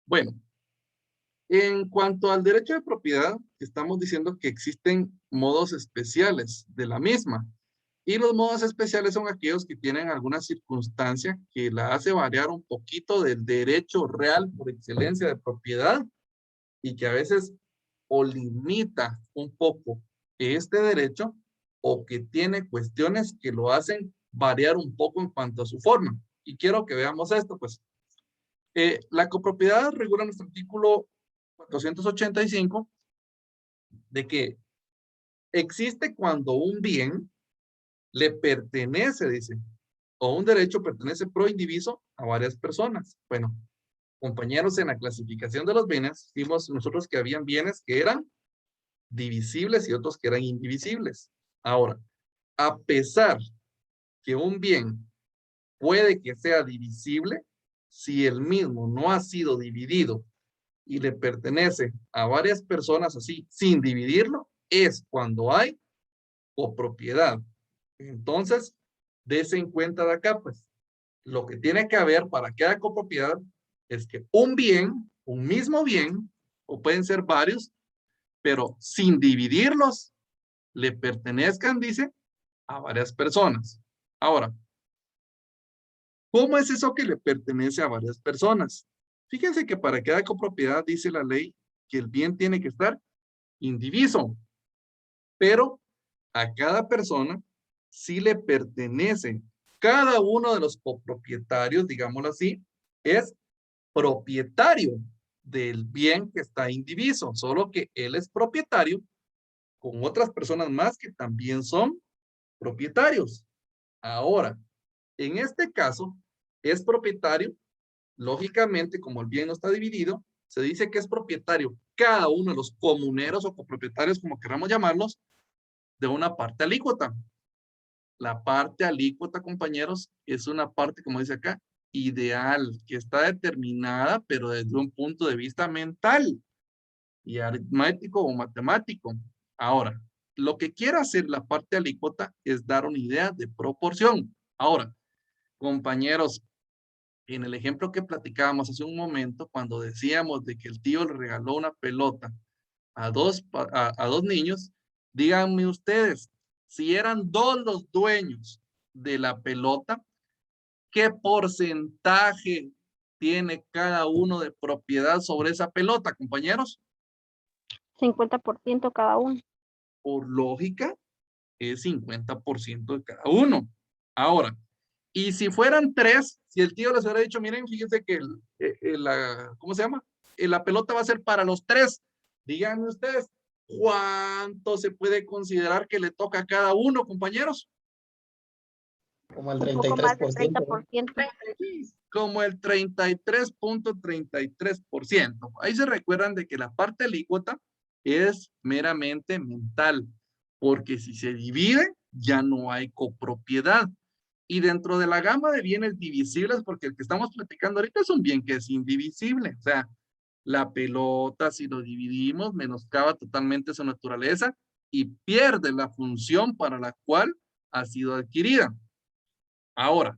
Bueno, en cuanto al derecho de propiedad, estamos diciendo que existen modos especiales de la misma. Y los modos especiales son aquellos que tienen alguna circunstancia que la hace variar un poquito del derecho real por excelencia de propiedad y que a veces o limita un poco este derecho o que tiene cuestiones que lo hacen variar un poco en cuanto a su forma. Y quiero que veamos esto, pues. La copropiedad regula nuestro artículo 485 de que existe cuando un bien le pertenece, dice, o un derecho pertenece pro indiviso a varias personas. Bueno, compañeros, en la clasificación de los bienes, vimos nosotros que habían bienes que eran divisibles y otros que eran indivisibles. Ahora, a pesar que un bien puede que sea divisible, si el mismo no ha sido dividido y le pertenece a varias personas así, sin dividirlo, es cuando hay copropiedad. Entonces, dése en cuenta de acá, pues, lo que tiene que haber para que haya copropiedad es que un bien, un mismo bien, o pueden ser varios, pero sin dividirlos, le pertenezcan, dice, a varias personas. Ahora, ¿cómo es eso que le pertenece a varias personas? Fíjense que para que haya copropiedad, dice la ley, que el bien tiene que estar indiviso, pero a cada persona sí le pertenece. Cada uno de los copropietarios, digámoslo así, es propietario del bien que está indiviso, solo que él es propietario con otras personas más que también son propietarios. Ahora, en este caso, es propietario, lógicamente, como el bien no está dividido, se dice que es propietario cada uno de los comuneros o copropietarios, como queramos llamarlos, de una parte alícuota. La parte alícuota, compañeros, es una parte, como dice acá, ideal, que está determinada, pero desde un punto de vista mental y aritmético o matemático. Ahora, lo que quiere hacer la parte alícuota es dar una idea de proporción. Ahora, compañeros, en el ejemplo que platicábamos hace un momento, cuando decíamos de que el tío le regaló una pelota a dos niños, díganme ustedes, si eran dos los dueños de la pelota, ¿qué porcentaje tiene cada uno de propiedad sobre esa pelota, compañeros? 50% cada uno. Por lógica, es 50% de cada uno. Ahora, y si fueran tres, si el tío les hubiera dicho, miren, fíjense que ¿cómo se llama? La pelota va a ser para los tres. Díganme ustedes, ¿cuánto se puede considerar que le toca a cada uno, compañeros? Como el Un poco más del 33%, ¿no? 30%. Como el 33.33%. Ahí se recuerdan de que la parte alícuota es meramente mental, porque si se divide, ya no hay copropiedad. Y dentro de la gama de bienes divisibles, porque el que estamos platicando ahorita es un bien que es indivisible, o sea, la pelota, si lo dividimos, menoscaba totalmente su naturaleza y pierde la función para la cual ha sido adquirida. Ahora,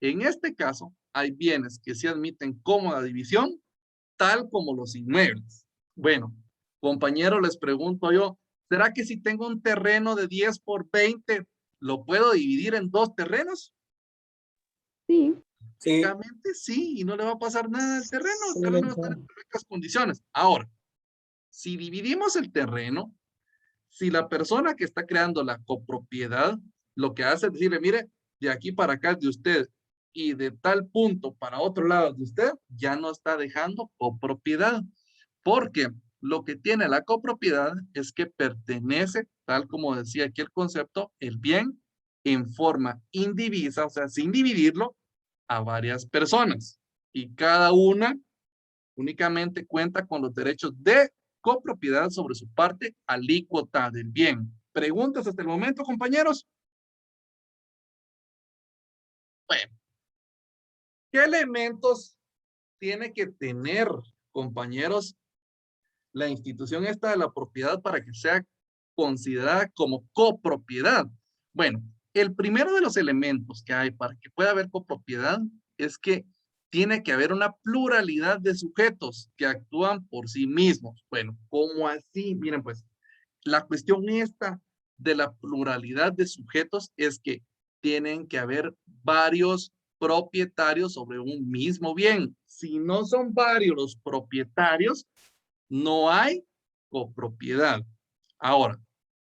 en este caso, hay bienes que se admiten cómoda división, tal como los inmuebles. Bueno, compañero, les pregunto yo, ¿será que si tengo un terreno de 10 por 20, lo puedo dividir en dos terrenos? Sí. Sí, Prácticamente sí, y no le va a pasar nada al terreno. El sí, de terreno va a estar en hecho, perfectas condiciones. Ahora, si dividimos el terreno, si la persona que está creando la copropiedad lo que hace es decirle, mire, de aquí para acá es de usted y de tal punto para otro lado de usted, ya no está dejando copropiedad, porque lo que tiene la copropiedad es que pertenece, tal como decía aquí el concepto, el bien en forma indivisa, o sea, sin dividirlo, a varias personas. Y cada una únicamente cuenta con los derechos de copropiedad sobre su parte alícuota del bien. ¿Preguntas hasta el momento, compañeros? Bueno, ¿qué elementos tiene que tener, compañeros, la institución esta de la propiedad para que sea considerada como copropiedad? Bueno, el primero de los elementos que hay para que pueda haber copropiedad es que tiene que haber una pluralidad de sujetos que actúan por sí mismos. Bueno, ¿cómo así? Miren, pues, la cuestión esta de la pluralidad de sujetos es que tienen que haber varios propietarios sobre un mismo bien. Si no son varios los propietarios, no hay copropiedad. Ahora,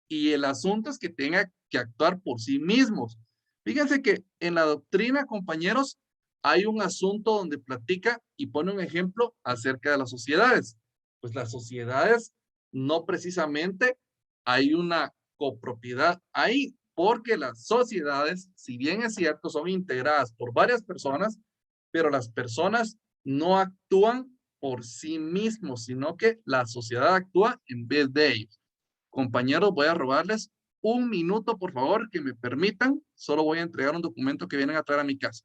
y el asunto es que tenga que actuar por sí mismos. Fíjense que en la doctrina, compañeros, hay un asunto donde platica y pone un ejemplo acerca de las sociedades. Pues las sociedades no precisamente hay una copropiedad ahí, porque las sociedades, si bien es cierto, son integradas por varias personas, pero las personas no actúan por sí mismos, sino que la sociedad actúa en vez de ellos. Compañeros, voy a robarles un minuto, por favor, que me permitan. Solo voy a entregar un documento que vienen a traer a mi casa.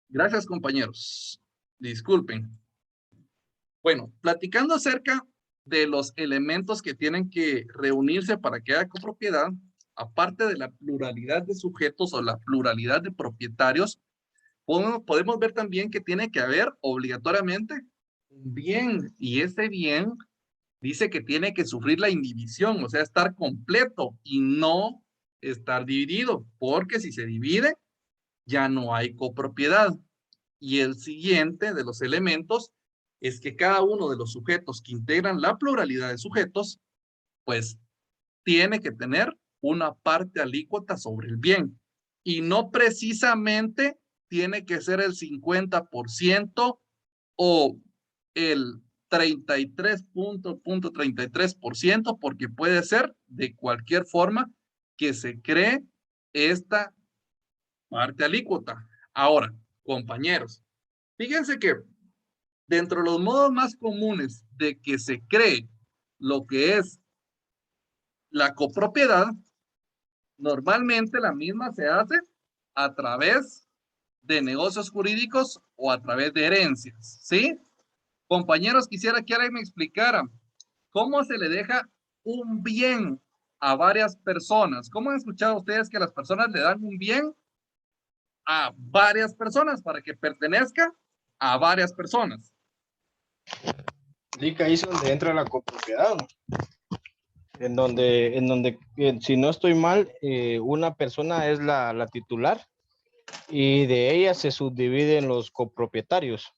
Gracias, compañeros. Disculpen. Bueno, platicando acerca de los elementos que tienen que reunirse para que haya copropiedad, aparte de la pluralidad de sujetos o la pluralidad de propietarios, podemos ver también que tiene que haber obligatoriamente un bien, y ese bien dice que tiene que sufrir la indivisión, o sea, estar completo y no estar dividido, porque si se divide, ya no hay copropiedad. Y el siguiente de los elementos es que cada uno de los sujetos que integran la pluralidad de sujetos, pues tiene que tener una parte alícuota sobre el bien. Y no precisamente tiene que ser el 50% o el 33.33%, porque puede ser de cualquier forma que se cree esta parte alícuota. Ahora, compañeros, fíjense que dentro de los modos más comunes de que se cree lo que es la copropiedad, normalmente la misma se hace a través de negocios jurídicos o a través de herencias, ¿sí? Compañeros, quisiera que alguien me explicara cómo se le deja un bien a varias personas. ¿Cómo han escuchado ustedes que las personas le dan un bien a varias personas para que pertenezca a varias personas? Ahí es donde entra la copropiedad, ¿no? En donde si no estoy mal, una persona es la titular y de ella se subdividen los copropietarios.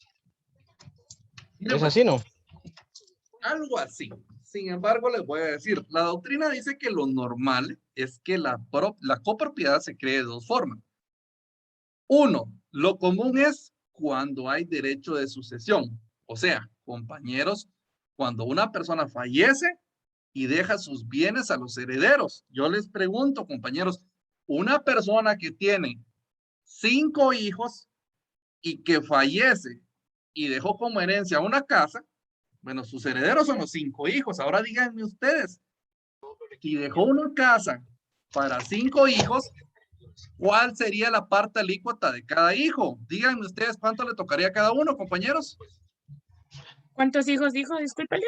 Miren, ¿Es pues, así, no? algo así. Sin embargo, les voy a decir, la doctrina dice que lo normal es que la copropiedad se cree de dos formas. Uno, lo común es cuando hay derecho de sucesión. O sea, compañeros, cuando una persona fallece y deja sus bienes a los herederos. Yo les pregunto, compañeros, una persona que tiene 5 hijos y que fallece y dejó como herencia una casa, bueno, sus herederos son los 5 hijos. Ahora díganme ustedes, si dejó una casa para 5 hijos, ¿cuál sería la parte alícuota de cada hijo? Díganme ustedes cuánto le tocaría a cada uno, compañeros. ¿Cuántos hijos dijo? Discúlpale.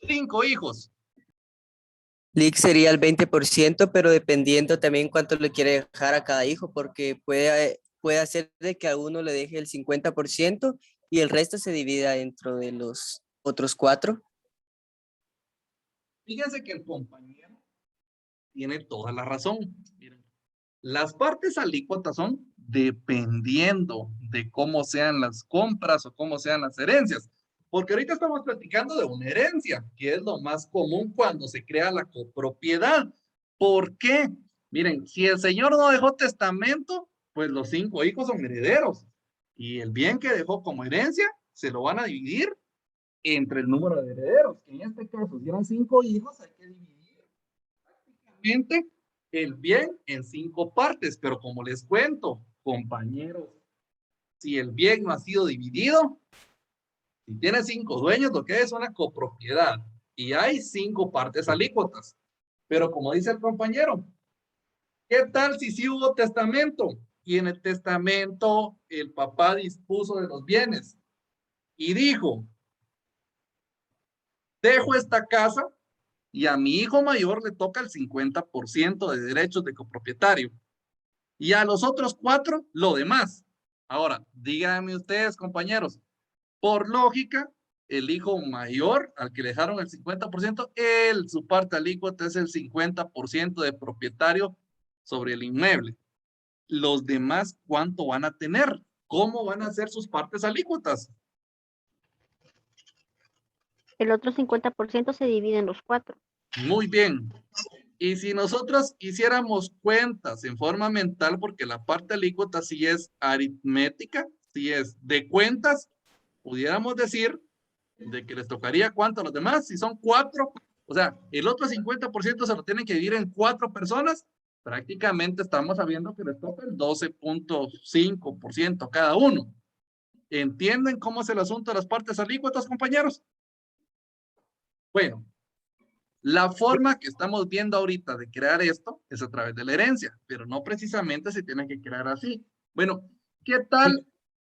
5 hijos. Lick sería el 20%, pero dependiendo también cuánto le quiere dejar a cada hijo, porque puede hacer de que a uno le deje el 50% y el resto se divida dentro de los otros 4. Fíjense que el compañero tiene toda la razón. Miren, las partes alícuotas son dependiendo de cómo sean las compras o cómo sean las herencias. Porque ahorita estamos platicando de una herencia, que es lo más común cuando se crea la copropiedad. ¿Por qué? Miren, si el señor no dejó testamento, pues los 5 hijos son herederos. Y el bien que dejó como herencia se lo van a dividir entre el número de herederos. Que en este caso, si eran 5 hijos, hay que dividir prácticamente el bien en 5 partes. Pero como les cuento, compañeros, si el bien no ha sido dividido, si tiene 5 dueños, lo que es una copropiedad y hay 5 partes alícuotas. Pero como dice el compañero, ¿qué tal si sí hubo testamento? Y en el testamento el papá dispuso de los bienes y dijo, dejo esta casa y a mi hijo mayor le toca el 50% de derechos de copropietario y a los otros 4 lo demás. Ahora, díganme ustedes, compañeros, por lógica, el hijo mayor al que le dejaron el 50%, su parte alícuota es el 50% de propietario sobre el inmueble. Los demás, ¿cuánto van a tener? ¿Cómo van a ser sus partes alícuotas? El otro 50% se divide en los 4. Muy bien. Y si nosotros hiciéramos cuentas en forma mental, porque la parte alícuota sí es aritmética, sí es de cuentas, pudiéramos decir de que les tocaría cuánto a los demás, si son 4, o sea, el otro 50% se lo tienen que dividir en 4 personas, prácticamente estamos sabiendo que les toca el 12.5% cada uno. ¿Entienden cómo es el asunto de las partes alícuotas, compañeros? Bueno, la forma que estamos viendo ahorita de crear esto es a través de la herencia, pero no precisamente se tiene que crear así. Bueno, ¿qué tal?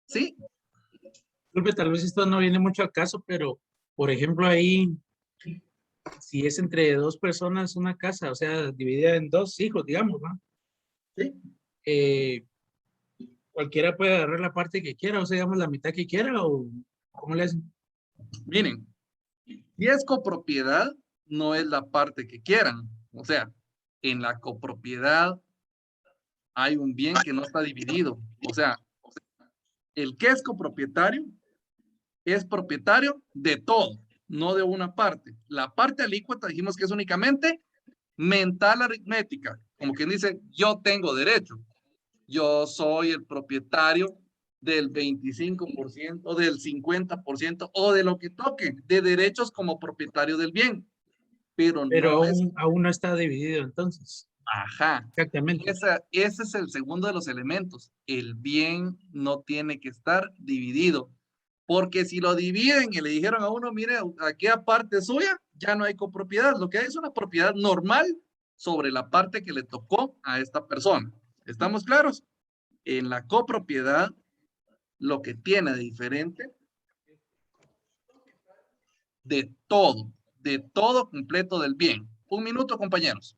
¿Sí? Disculpe, tal vez esto no viene mucho al caso, pero por ejemplo ahí, si es entre 2 personas una casa, o sea, dividida en 2 hijos, digamos, ¿no? Sí. Cualquiera puede agarrar la parte que quiera, o sea, digamos la mitad que quiera, o ¿cómo le hacen? Miren, si es copropiedad, no es la parte que quieran. O sea, en la copropiedad hay un bien que no está dividido. O sea, el que es propietario de todo, no de una parte. La parte alícuota dijimos que es únicamente mental aritmética. Como quien dice, yo tengo derecho. Yo soy el propietario del 25%, del 50% o de lo que toque, de derechos como propietario del bien. Pero Pero no es, aún no está dividido entonces. ajá, Exactamente. ese es el segundo de los elementos. El bien no tiene que estar dividido, porque si lo dividen y le dijeron a uno, mire, aquí aparte suya, ya no hay copropiedad. Lo que hay es una propiedad normal sobre la parte que le tocó a esta persona. ¿Estamos claros? En la copropiedad, lo que tiene de diferente de todo completo del bien. Un minuto, compañeros.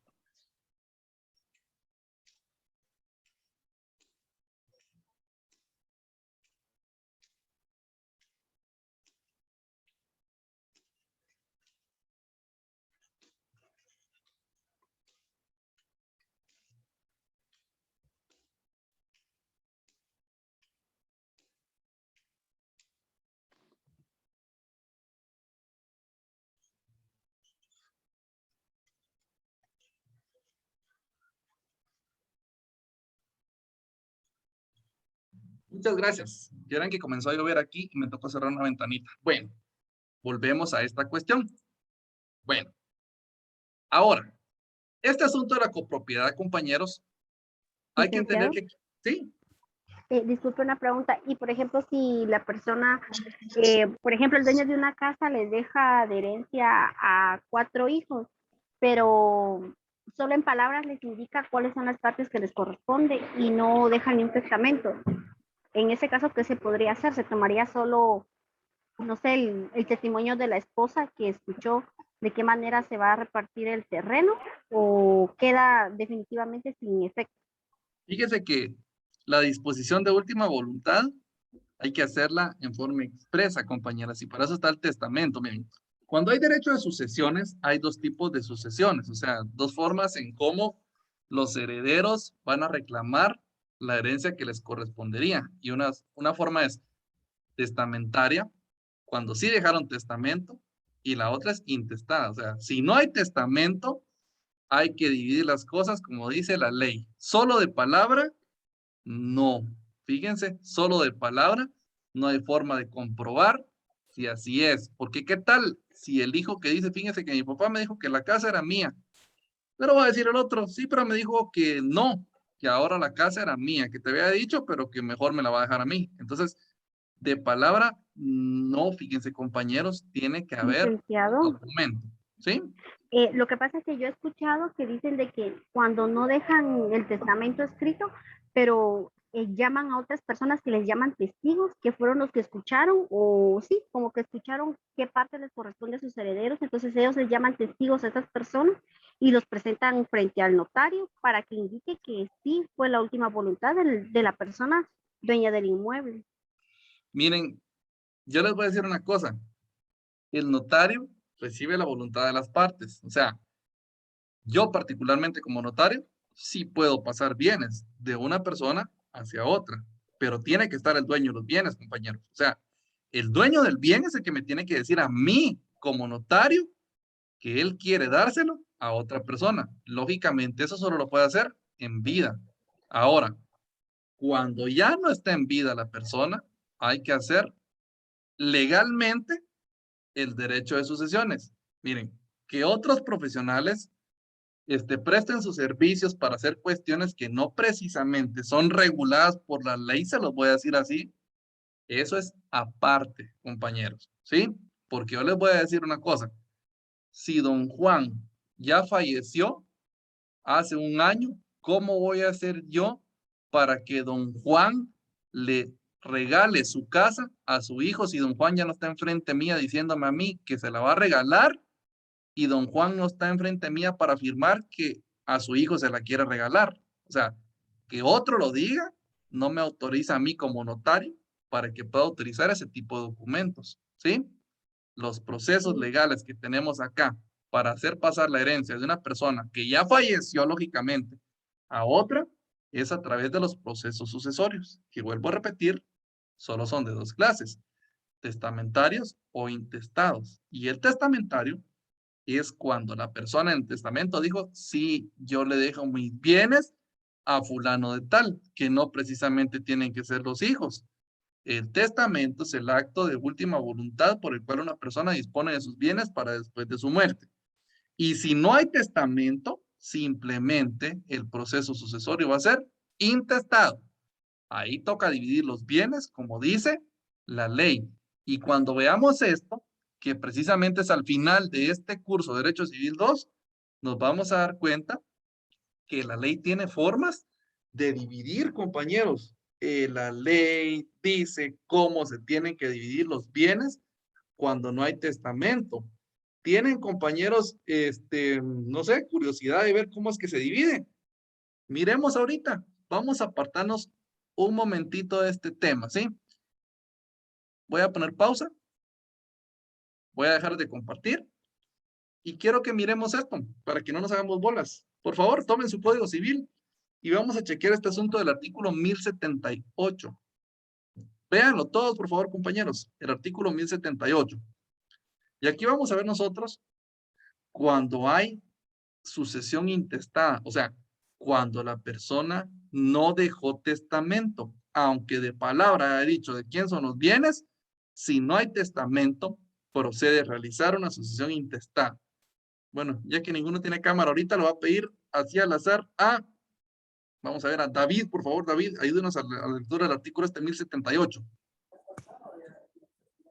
Muchas gracias. Vieran que comenzó a llover aquí y me tocó cerrar una ventanita. Bueno, volvemos a esta cuestión. Bueno, ahora, este asunto de la copropiedad, compañeros, hay que entender Licenciado, que, sí, disculpe una pregunta. Y por ejemplo, si la persona, por ejemplo, el dueño de una casa les deja de herencia a 4 hijos, pero solo en palabras les indica cuáles son las partes que les corresponde y no deja ni un testamento. En ese caso, ¿qué se podría hacer? ¿Se tomaría solo, no sé, el testimonio de la esposa que escuchó de qué manera se va a repartir el terreno o queda definitivamente sin efecto? fíjese que la disposición de última voluntad hay que hacerla en forma expresa, compañeras, y para eso está el testamento. Miren, cuando hay derecho de sucesiones, hay dos tipos de sucesiones, o sea, dos formas en cómo los herederos van a reclamar la herencia que les correspondería. Y una forma es testamentaria, cuando sí dejaron testamento, y la otra es intestada. O sea, si no hay testamento, hay que dividir las cosas como dice la ley. Solo de palabra, no. Fíjense, solo de palabra, no hay forma de comprobar si así es. Porque ¿qué tal si el hijo que dice, fíjense que mi papá me dijo que la casa era mía, pero va a decir el otro, sí, pero me dijo que no, que ahora la casa era mía, que te había dicho, pero que mejor me la va a dejar a mí. Entonces, de palabra, no, fíjense, compañeros, tiene que haber Licenciado, documento, ¿sí? lo que pasa es que yo he escuchado que dicen de que cuando no dejan el testamento escrito, pero llaman a otras personas que les llaman testigos, que fueron los que escucharon, o sí, como que escucharon qué parte les corresponde a sus herederos, entonces ellos les llaman testigos a esas personas y los presentan frente al notario para que indique que sí fue la última voluntad de la persona dueña del inmueble. Miren, yo les voy a decir una cosa, el notario recibe la voluntad de las partes, o sea, yo particularmente como notario, sí puedo pasar bienes de una persona hacia otra, pero tiene que estar el dueño de los bienes, compañeros. O sea, el dueño del bien es el que me tiene que decir a mí como notario que él quiere dárselo a otra persona. Lógicamente, eso solo lo puede hacer en vida. Ahora, cuando ya no está en vida la persona, hay que hacer legalmente el derecho de sucesiones. Miren, que otros profesionales presten sus servicios para hacer cuestiones que no precisamente son reguladas por la ley, se los voy a decir así, eso es aparte, compañeros, ¿sí? Porque yo les voy a decir una cosa, si don Juan ya falleció hace un año, ¿cómo voy a hacer yo para que don Juan le regale su casa a su hijo si don Juan ya no está enfrente mía diciéndome a mí que se la va a regalar y don Juan no está enfrente mía para afirmar que a su hijo se la quiere regalar? O sea, que otro lo diga no me autoriza a mí como notario para que pueda utilizar ese tipo de documentos, ¿sí? Los procesos legales que tenemos acá para hacer pasar la herencia de una persona que ya falleció lógicamente a otra es a través de los procesos sucesorios, que vuelvo a repetir, solo son de dos clases, testamentarios o intestados. Y el testamentario es cuando la persona en el testamento dijo, sí, yo le dejo mis bienes a fulano de tal, que no precisamente tienen que ser los hijos. El testamento es el acto de última voluntad por el cual una persona dispone de sus bienes para después de su muerte. Y si no hay testamento, simplemente el proceso sucesorio va a ser intestado. Ahí toca dividir los bienes, como dice la ley. Y cuando veamos esto, que precisamente es al final de este curso de Derecho Civil 2, nos vamos a dar cuenta que la ley tiene formas de dividir, compañeros. La ley dice cómo se tienen que dividir los bienes cuando no hay testamento. ¿Tienen, compañeros, no sé, curiosidad de ver cómo es que se divide? Miremos ahorita. Vamos a apartarnos un momentito de este tema, ¿sí? Voy a poner pausa. Voy a dejar de compartir. Y quiero que miremos esto para que no nos hagamos bolas. Por favor, tomen su código civil y vamos a chequear este asunto del artículo 1078. Véanlo todos, por favor, compañeros. El artículo 1078. Y aquí vamos a ver nosotros cuando hay sucesión intestada, o sea, cuando la persona no dejó testamento. aunque de palabra haya dicho de quién son los bienes, si no hay testamento, procede a realizar una sucesión intestada. Bueno, ya que ninguno tiene cámara ahorita, lo va a pedir así al azar vamos a ver, a David, por favor, David, ayúdenos a la lectura del artículo 1078.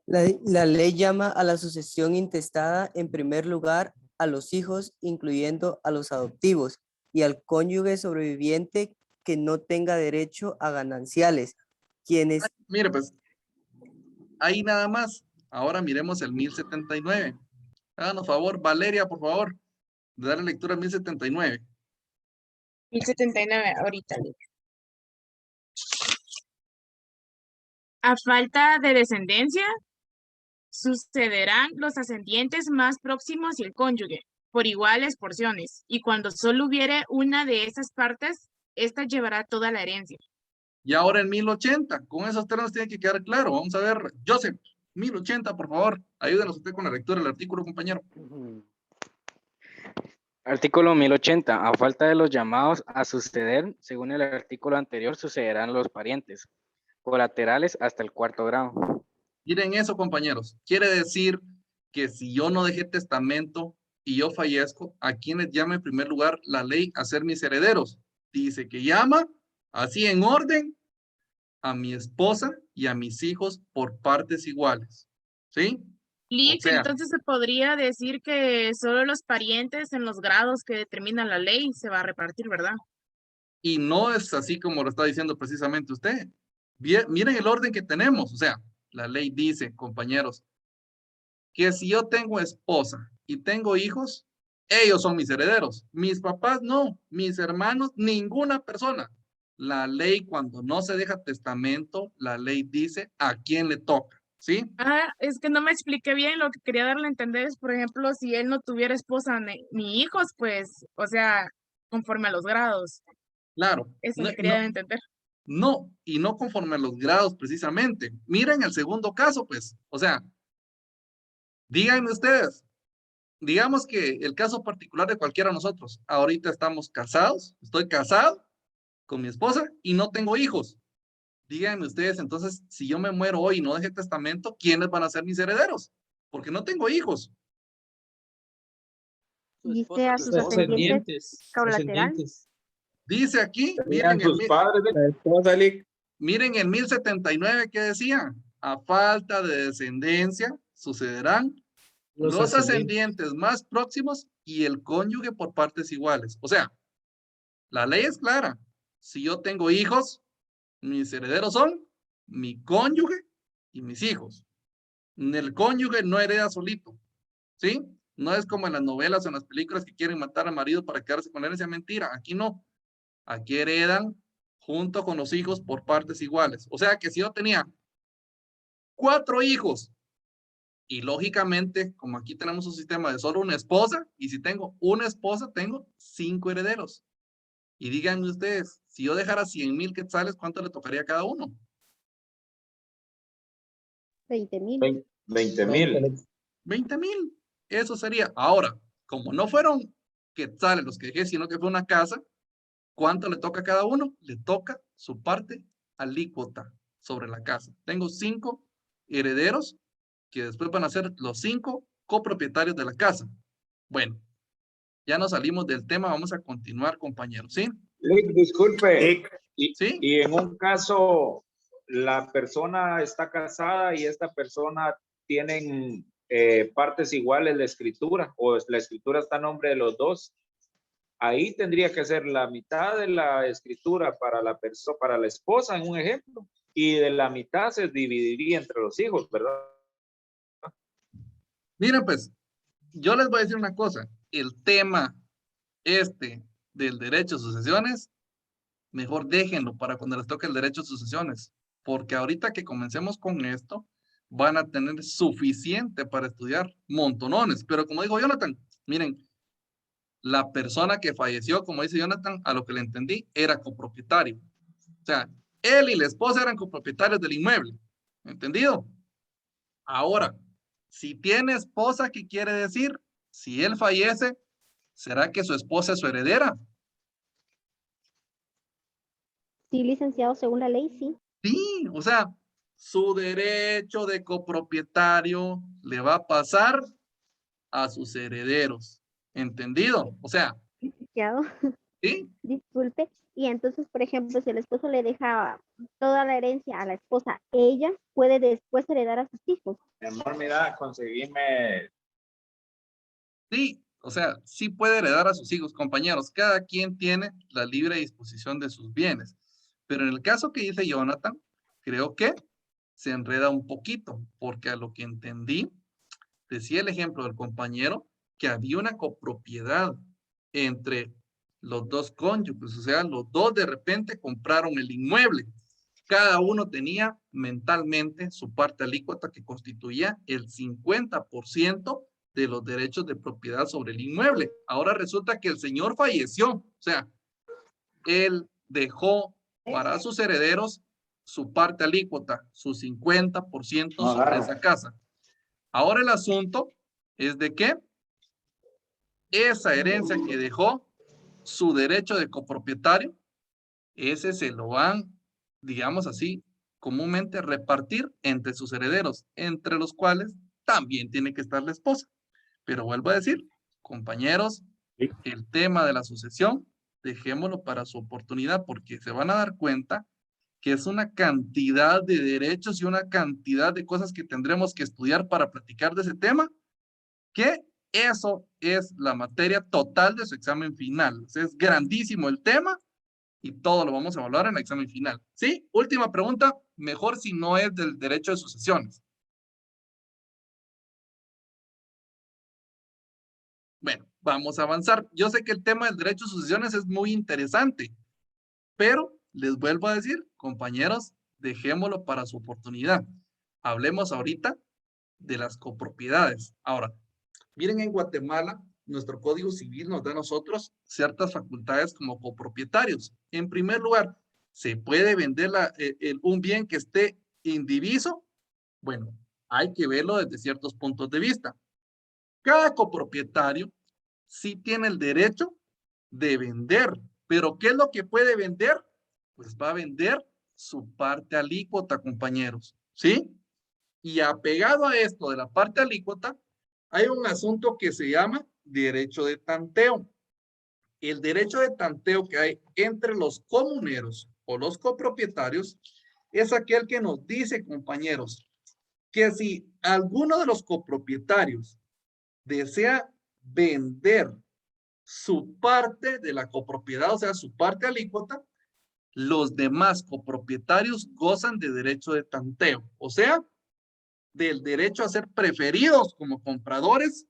La ley llama a la sucesión intestada en primer lugar a los hijos, incluyendo a los adoptivos, y al cónyuge sobreviviente que no tenga derecho a gananciales, quienes... Mire, pues, ahí nada más. Ahora miremos el 1079. Háganos favor, Valeria, por favor, de darle lectura al 1079. 1079, ahorita. A falta de descendencia, sucederán los ascendientes más próximos y el cónyuge, por iguales porciones, y cuando solo hubiere una de esas partes, ésta llevará toda la herencia. Y ahora el 1080, con esos términos tiene que quedar claro. Vamos a ver, Joseph, 1080, por favor, ayúdenos usted con la lectura del artículo, compañero. Artículo 1080. A falta de los llamados a suceder, según el artículo anterior, sucederán los parientes colaterales hasta el 4º grado. Miren eso, compañeros. Quiere decir que si yo no dejé testamento y yo fallezco, ¿a quienes llama en primer lugar la ley a ser mis herederos? Dice que llama, así en orden, a mi esposa y a mis hijos por partes iguales. ¿Sí? Lix, O sea, entonces se podría decir que solo los parientes en los grados que determina la ley se va a repartir, ¿verdad? y no es así como lo está diciendo precisamente usted. Miren el orden que tenemos. O sea, la ley dice, compañeros, que si yo tengo esposa y tengo hijos, ellos son mis herederos. Mis papás no, mis hermanos, ninguna persona. La ley, cuando no se deja testamento, la ley dice a quién le toca, ¿sí? Es que no me expliqué bien. Lo que quería darle a entender es, por ejemplo, si él no tuviera esposa ni hijos, pues, o sea, conforme a los grados. Claro. Eso No, me quería dar a entender. no, y no conforme a los grados precisamente. Miren el segundo caso, pues. O sea, díganme ustedes, digamos que el caso particular de cualquiera de nosotros, ahorita estamos casados, estoy casado con mi esposa y no tengo hijos. Díganme ustedes, entonces, si yo me muero hoy y no dejé testamento, ¿quiénes van a ser mis herederos? Porque no tengo hijos. Dice a su sus esposa. ascendientes colateral. Dice aquí, Serían sus padres de la esposa, Lick. miren el 1079 que decía, a falta de descendencia sucederán los ascendientes más próximos y el cónyuge por partes iguales. O sea, la ley es clara. Si yo tengo hijos, mis herederos son mi cónyuge y mis hijos. El cónyuge no hereda solito, ¿sí? No es como en las novelas o en las películas que quieren matar al marido para quedarse con la herencia. Mentira, aquí no. Aquí heredan junto con los hijos por partes iguales. O sea que si yo tenía 4 hijos y lógicamente, como aquí tenemos un sistema de solo una esposa, y si tengo una esposa, tengo 5 herederos. Y díganme ustedes, si yo dejara 100,000 quetzales, ¿cuánto le tocaría a cada uno? 20,000. 20,000. 20,000. Eso sería. Ahora, como no fueron quetzales los que dejé, sino que fue una casa, ¿cuánto le toca a cada uno? Le toca su parte alícuota sobre la casa. Tengo 5 herederos que después van a ser los 5 copropietarios de la casa. Bueno, ya nos salimos del tema, vamos a continuar, compañeros, ¿sí? Lick, disculpe. Lick. ¿Sí? Y en un caso, la persona está casada y esta persona tienen partes iguales de escritura, o la escritura está a nombre de los dos. Ahí tendría que ser la mitad de la escritura para la persona, para la esposa, en un ejemplo, y de la mitad se dividiría entre los hijos, ¿verdad? Miren, pues, yo les voy a decir una cosa. El tema del derecho a sucesiones, mejor déjenlo para cuando les toque el derecho a sucesiones, porque ahorita que comencemos con esto, van a tener suficiente para estudiar montonones. Pero como dijo Jonathan, miren, la persona que falleció, como dice Jonathan, a lo que le entendí, era copropietario. O sea, él y la esposa eran copropietarios del inmueble. ¿Entendido? Ahora, si tiene esposa, ¿qué quiere decir? Si él fallece, ¿será que su esposa es su heredera? Sí, licenciado, según la ley, sí. Sí, o sea, su derecho de copropietario le va a pasar a sus herederos. ¿Entendido? O sea, Licenciado, ¿sí? disculpe. Y entonces, por ejemplo, si el esposo le deja toda la herencia a la esposa, ella puede después heredar a sus hijos. Mi amor, mira, conseguime. Sí, o sea, sí puede heredar a sus hijos, compañeros. Cada quien tiene la libre disposición de sus bienes. Pero en el caso que dice Jonathan, creo que se enreda un poquito, porque a lo que entendí, decía el ejemplo del compañero, que había una copropiedad entre los dos cónyuges, o sea, los dos de repente compraron el inmueble. Cada uno tenía mentalmente su parte alícuota que constituía el 50% de los derechos de propiedad sobre el inmueble. Ahora resulta que el señor falleció, o sea, él dejó para sus herederos su parte alícuota, su 50% sobre esa casa. Ahora el asunto es de que esa herencia que dejó, su derecho de copropietario, ese se lo van, digamos así, comúnmente repartir entre sus herederos, entre los cuales también tiene que estar la esposa. Pero vuelvo a decir, compañeros, el tema de la sucesión, dejémoslo para su oportunidad, porque se van a dar cuenta que es una cantidad de derechos y una cantidad de cosas que tendremos que estudiar para platicar de ese tema, que eso es la materia total de su examen final. O sea, es grandísimo el tema y todo lo vamos a evaluar en el examen final. ¿Sí? Última pregunta, mejor si no es del derecho de sucesiones. Bueno, vamos a avanzar. Yo sé que el tema del derecho de sucesiones es muy interesante, pero les vuelvo a decir, compañeros, dejémoslo para su oportunidad. Hablemos ahorita de las copropiedades. Ahora, miren, en Guatemala, nuestro Código Civil nos da a nosotros ciertas facultades como copropietarios. En primer lugar, ¿se puede vender un bien que esté indiviso? Bueno, hay que verlo desde ciertos puntos de vista. Cada copropietario sí tiene el derecho de vender, pero ¿qué es lo que puede vender? Pues va a vender su parte alícuota, compañeros, ¿sí? Y apegado a esto de la parte alícuota, hay un asunto que se llama derecho de tanteo. El derecho de tanteo que hay entre los comuneros o los copropietarios es aquel que nos dice, compañeros, que si alguno de los copropietarios desea vender su parte de la copropiedad, o sea, su parte alícuota, los demás copropietarios gozan de derecho de tanteo, o sea, del derecho a ser preferidos como compradores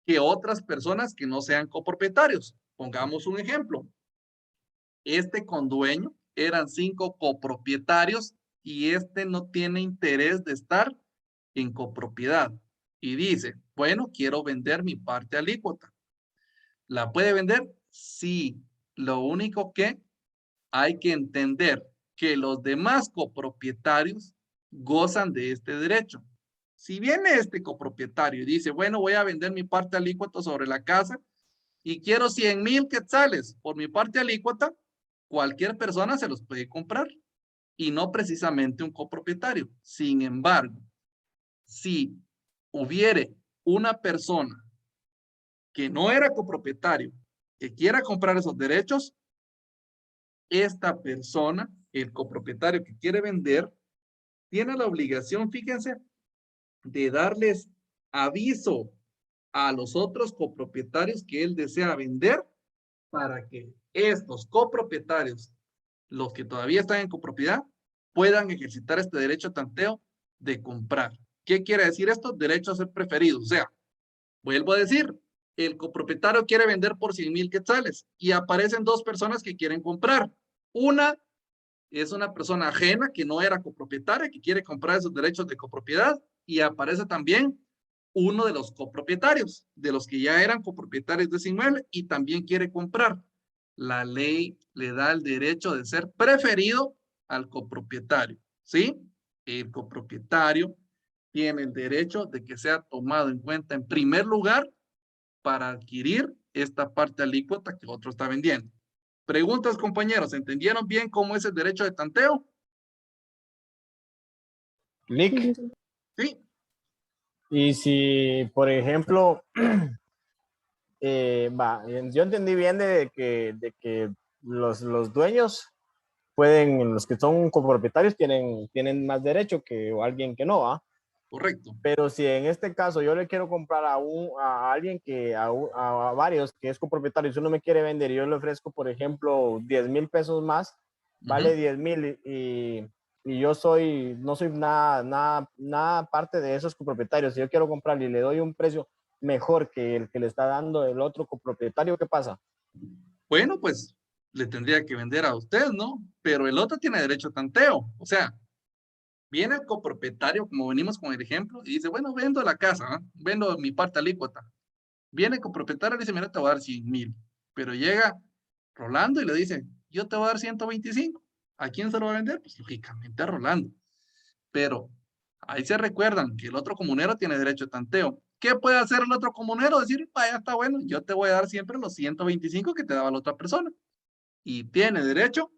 que otras personas que no sean copropietarios. Pongamos un ejemplo. Este condueño eran 5 copropietarios y este no tiene interés de estar en copropiedad. Y dice, bueno, quiero vender mi parte alícuota. ¿La puede vender? Sí. Lo único que hay que entender que los demás copropietarios gozan de este derecho. Si viene este copropietario y dice, bueno, voy a vender mi parte alícuota sobre la casa y quiero 100,000 quetzales por mi parte alícuota, cualquier persona se los puede comprar y no precisamente un copropietario. Sin embargo, si hubiere una persona que no era copropietario, que quiera comprar esos derechos, esta persona, el copropietario que quiere vender, tiene la obligación, fíjense, de darles aviso a los otros copropietarios que él desea vender para que estos copropietarios, los que todavía están en copropiedad, puedan ejercitar este derecho a tanteo de comprar. ¿Qué quiere decir esto? Derecho a ser preferido. O sea, vuelvo a decir, el copropietario quiere vender por 100,000 quetzales y aparecen 2 personas que quieren comprar. Una es una persona ajena que no era copropietaria, que quiere comprar esos derechos de copropiedad, y aparece también uno de los copropietarios, de los que ya eran copropietarios de ese inmueble y también quiere comprar. La ley le da el derecho de ser preferido al copropietario, ¿sí? El copropietario tiene el derecho de que sea tomado en cuenta en primer lugar para adquirir esta parte alícuota que otro está vendiendo. Preguntas, compañeros, ¿entendieron bien cómo es el derecho de tanteo? Lick. Sí. Y si, por ejemplo, yo entendí bien de que los dueños pueden, los que son copropietarios tienen más derecho que alguien que no, ¿va? Correcto. Pero si en este caso yo le quiero comprar a alguien a varios que es copropietario, si uno me quiere vender y yo le ofrezco, por ejemplo, 10,000 pesos más, vale 10,000 y yo no soy nada parte de esos copropietarios. Si yo quiero comprarle y le doy un precio mejor que el que le está dando el otro copropietario, ¿qué pasa? Bueno, pues le tendría que vender a usted, ¿no? Pero el otro tiene derecho a tanteo. O sea, viene el copropietario, como venimos con el ejemplo, y dice, bueno, vendo la casa, ¿eh? Vendo mi parte alícuota. Viene el copropietario y dice, mira, te voy a dar 100,000. Pero llega Rolando y le dice, yo te voy a dar 125. ¿A quién se lo va a vender? Pues lógicamente a Rolando. Pero ahí se recuerdan que el otro comunero tiene derecho a tanteo. ¿Qué puede hacer el otro comunero? Decir, vaya, está bueno, yo te voy a dar siempre los 125 que te daba la otra persona. Y tiene derecho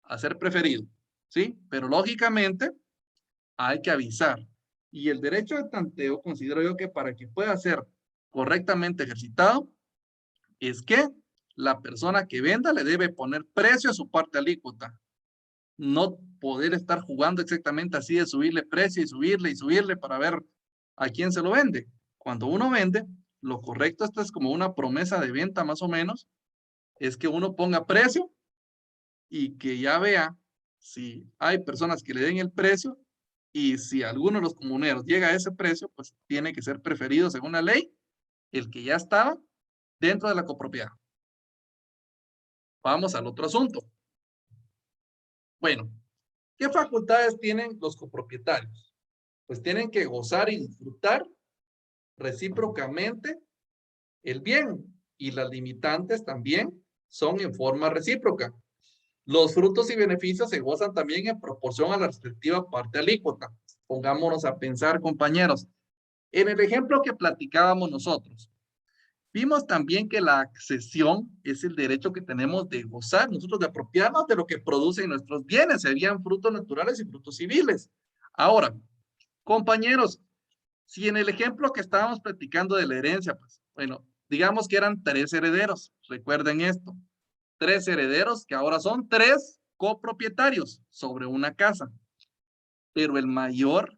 a ser preferido, ¿sí? Pero lógicamente hay que avisar. Y el derecho de tanteo, considero yo que para que pueda ser correctamente ejercitado, es que la persona que venda le debe poner precio a su parte alícuota. No poder estar jugando exactamente así de subirle precio y subirle para ver a quién se lo vende. Cuando uno vende, lo correcto, esto es como una promesa de venta más o menos, es que uno ponga precio y que ya vea si hay personas que le den el precio y si alguno de los comuneros llega a ese precio, pues tiene que ser preferido según la ley el que ya estaba dentro de la copropiedad. Vamos al otro asunto. Bueno, ¿qué facultades tienen los copropietarios? Pues tienen que gozar y disfrutar recíprocamente el bien y las limitantes también son en forma recíproca. Los frutos y beneficios se gozan también en proporción a la respectiva parte alícuota. Pongámonos a pensar, compañeros. En el ejemplo que platicábamos nosotros, vimos también que la accesión es el derecho que tenemos de gozar, nosotros de apropiarnos de lo que producen nuestros bienes, serían frutos naturales y frutos civiles. Ahora, compañeros, si en el ejemplo que estábamos platicando de la herencia, pues, bueno, digamos que eran 3 herederos, recuerden esto, 3 herederos que ahora son 3 copropietarios sobre una casa, pero el mayor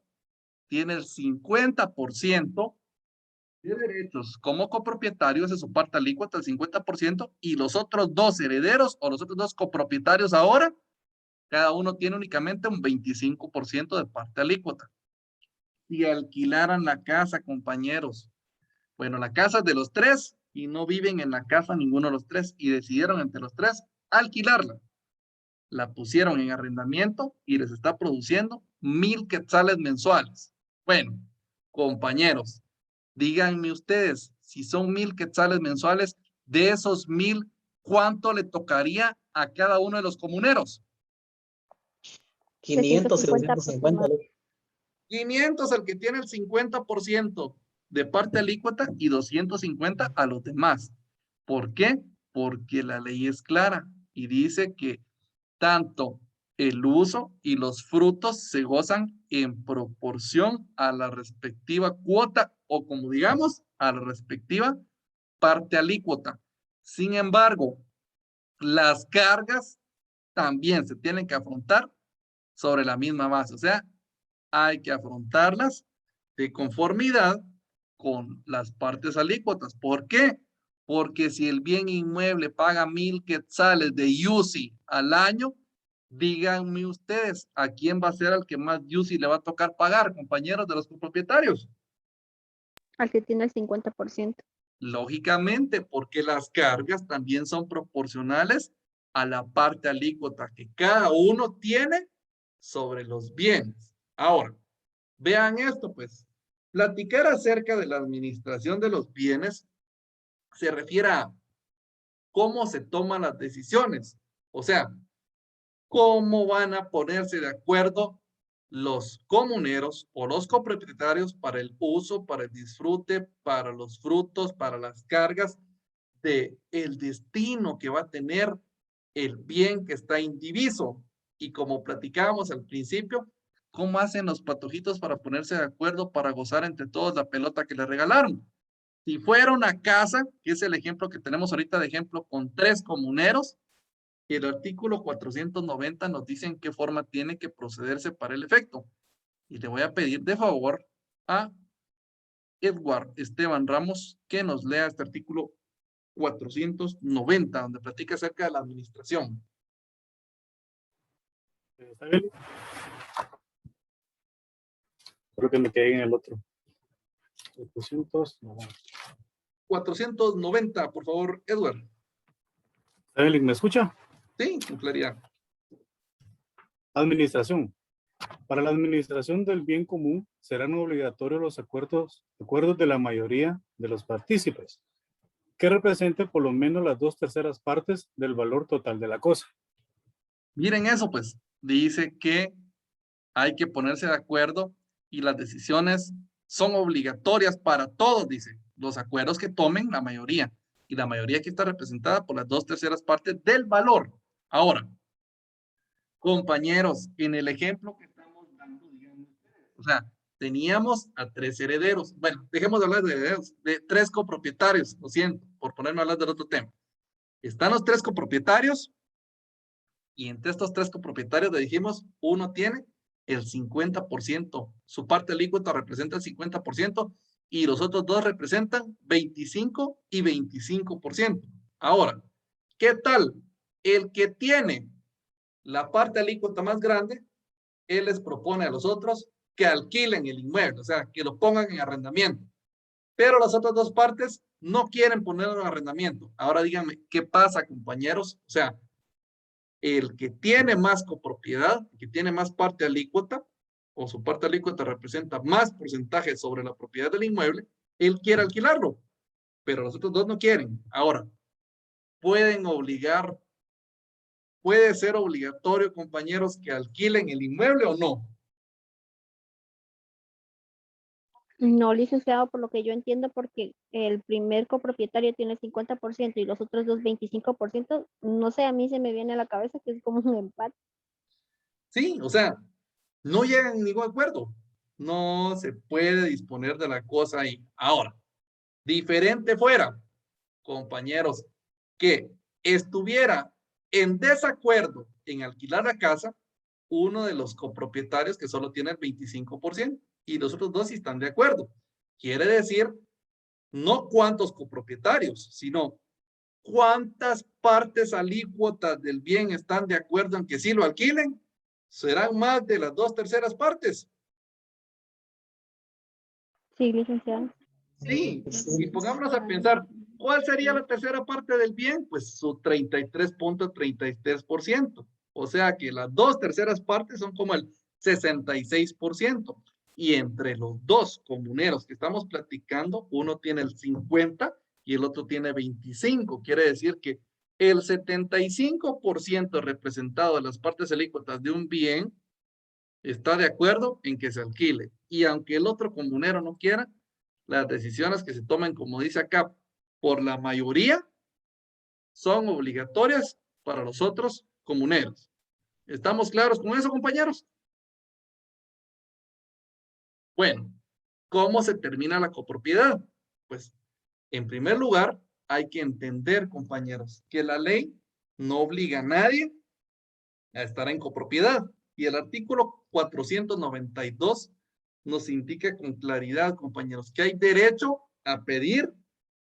tiene el 50% de derechos como copropietarios de su parte alícuota, el 50%, y los otros 2 herederos o los otros 2 copropietarios ahora, cada uno tiene únicamente un 25% de parte alícuota. Si alquilaran la casa, compañeros, bueno, la casa es de los 3 y no viven en la casa ninguno de los 3 y decidieron entre los 3 alquilarla. La pusieron en arrendamiento y les está produciendo 1,000 quetzales mensuales. Bueno, compañeros, díganme ustedes, si son 1,000 quetzales mensuales, de esos 1,000, ¿cuánto le tocaría a cada uno de los comuneros? 500 y 250. 500 al que tiene el 50% de parte alícuota y 250 a los demás. ¿Por qué? Porque la ley es clara y dice que tanto el uso y los frutos se gozan en proporción a la respectiva cuota o como digamos, a la respectiva parte alícuota. Sin embargo, las cargas también se tienen que afrontar sobre la misma base. O sea, hay que afrontarlas de conformidad con las partes alícuotas. ¿Por qué? Porque si el bien inmueble paga 1,000 quetzales de UCI al año, díganme ustedes, ¿a quién va a ser al que más UCI le va a tocar pagar, compañeros de los copropietarios? Al que tiene el 50%. Lógicamente, porque las cargas también son proporcionales a la parte alícuota que cada uno tiene sobre los bienes. Ahora, vean esto, pues. Platicar acerca de la administración de los bienes se refiere a cómo se toman las decisiones. O sea, cómo van a ponerse de acuerdo los comuneros o los copropietarios para el uso, para el disfrute, para los frutos, para las cargas de el destino que va a tener el bien que está indiviso. Y como platicábamos al principio, ¿cómo hacen los patojitos para ponerse de acuerdo para gozar entre todos la pelota que le regalaron? Si fuera una casa, que es el ejemplo que tenemos ahorita de ejemplo con 3 comuneros, el artículo 490 nos dice en qué forma tiene que procederse para el efecto. Y le voy a pedir de favor a Edward Esteban Ramos que nos lea este artículo 490, donde platica acerca de la administración. ¿Está bien? Creo que me quedé en el otro. 490. 490, por favor, Edward. ¿Está bien? ¿Me escucha? Sí, con claridad. Administración. Para la administración del bien común serán obligatorios los acuerdos de la mayoría de los partícipes, que represente por lo menos las 2/3 partes del valor total de la cosa. Miren eso, pues, dice que hay que ponerse de acuerdo y las decisiones son obligatorias para todos, dice. Los acuerdos que tomen la mayoría. Y la mayoría aquí está representada por las 2/3 partes del valor. Ahora, compañeros, en el ejemplo que estamos dando, digamos, o sea, teníamos a 3 herederos. Bueno, dejemos de hablar de herederos, de 3 copropietarios, lo siento, por ponerme a hablar del otro tema. Están los 3 copropietarios y entre estos 3 copropietarios le dijimos, uno tiene el 50%, su parte alícuota representa el 50% y los otros 2 representan 25 y 25%. Ahora, ¿qué tal? El que tiene la parte alícuota más grande, él les propone a los otros que alquilen el inmueble, o sea, que lo pongan en arrendamiento. Pero las otras 2 partes no quieren ponerlo en arrendamiento. Ahora díganme, ¿qué pasa, compañeros? O sea, el que tiene más copropiedad, el que tiene más parte alícuota, o su parte alícuota representa más porcentaje sobre la propiedad del inmueble, él quiere alquilarlo, pero los otros 2 no quieren. Ahora, pueden obligar, puede ser obligatorio, compañeros, que alquilen el inmueble o no. No, licenciado, por lo que yo entiendo, porque el primer copropietario tiene el 50% y los otros dos 25%, no sé, a mí se me viene a la cabeza que es como un empate. Sí, o sea, no llegan a ningún acuerdo. No se puede disponer de la cosa ahí. Ahora, diferente fuera, compañeros, que estuviera en desacuerdo en alquilar la casa, uno de los copropietarios que solo tiene el 25% y los otros 2 sí están de acuerdo. Quiere decir, no cuántos copropietarios, sino cuántas partes alícuotas del bien están de acuerdo en que sí lo alquilen. Serán más de las 2/3 partes. Sí, licenciado. Sí, y pongámonos a pensar, ¿cuál sería la tercera parte del bien? Pues su 33.33%. O sea que las 2/3 partes son como el 66%. Y entre los 2 comuneros que estamos platicando, uno tiene el 50 y el otro tiene 25. Quiere decir que el 75% representado de las partes alícuotas de un bien está de acuerdo en que se alquile. Y aunque el otro comunero no quiera, las decisiones que se tomen, como dice acá, por la mayoría, son obligatorias para los otros comuneros. ¿Estamos claros con eso, compañeros? Bueno, ¿cómo se termina la copropiedad? Pues, en primer lugar, hay que entender, compañeros, que la ley no obliga a nadie a estar en copropiedad. Y el artículo 492 nos indica con claridad, compañeros, que hay derecho a pedir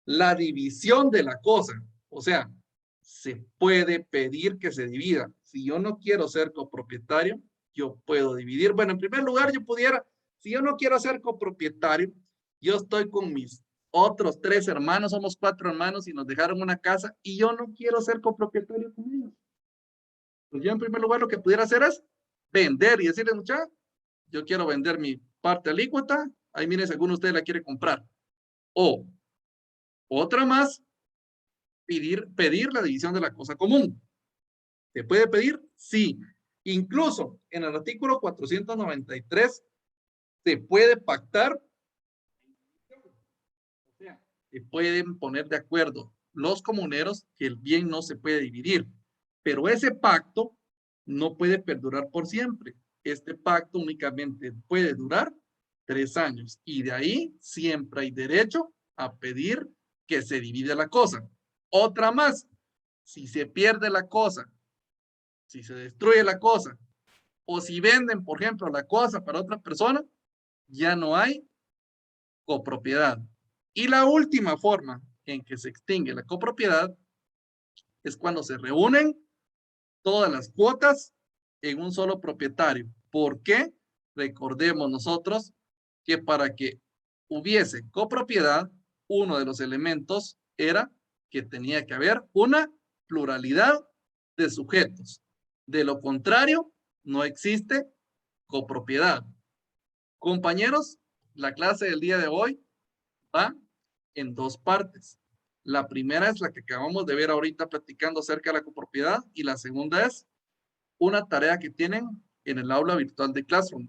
la división de la cosa. O sea, se puede pedir que se divida. Si yo no quiero ser copropietario, yo puedo dividir. Bueno, en primer lugar, yo pudiera, si yo no quiero ser copropietario, yo estoy con mis otros 3 hermanos, somos 4 hermanos y nos dejaron una casa y yo no quiero ser copropietario con ellos. Pues yo en primer lugar lo que pudiera hacer es vender y decirle, muchachos, yo quiero vender mi parte alícuota, ahí miren si alguno de ustedes la quiere comprar. O otra más, pedir la división de la cosa común. ¿Se puede pedir? Sí. Incluso en el artículo 493 se puede pactar, o sea, se pueden poner de acuerdo los comuneros que el bien no se puede dividir. Pero ese pacto no puede perdurar por siempre. Este pacto únicamente puede durar 3 años y de ahí siempre hay derecho a pedir que se divida la cosa. Otra más, si se pierde la cosa, si se destruye la cosa, o si venden, por ejemplo, la cosa para otra persona, ya no hay copropiedad. Y la última forma en que se extingue la copropiedad es cuando se reúnen todas las cuotas en un solo propietario. ¿Por qué? Recordemos nosotros que para que hubiese copropiedad, uno de los elementos era que tenía que haber una pluralidad de sujetos. De lo contrario, no existe copropiedad. Compañeros, la clase del día de hoy va en 2 partes. La primera es la que acabamos de ver ahorita platicando acerca de la copropiedad y la segunda es una tarea que tienen en el aula virtual de Classroom.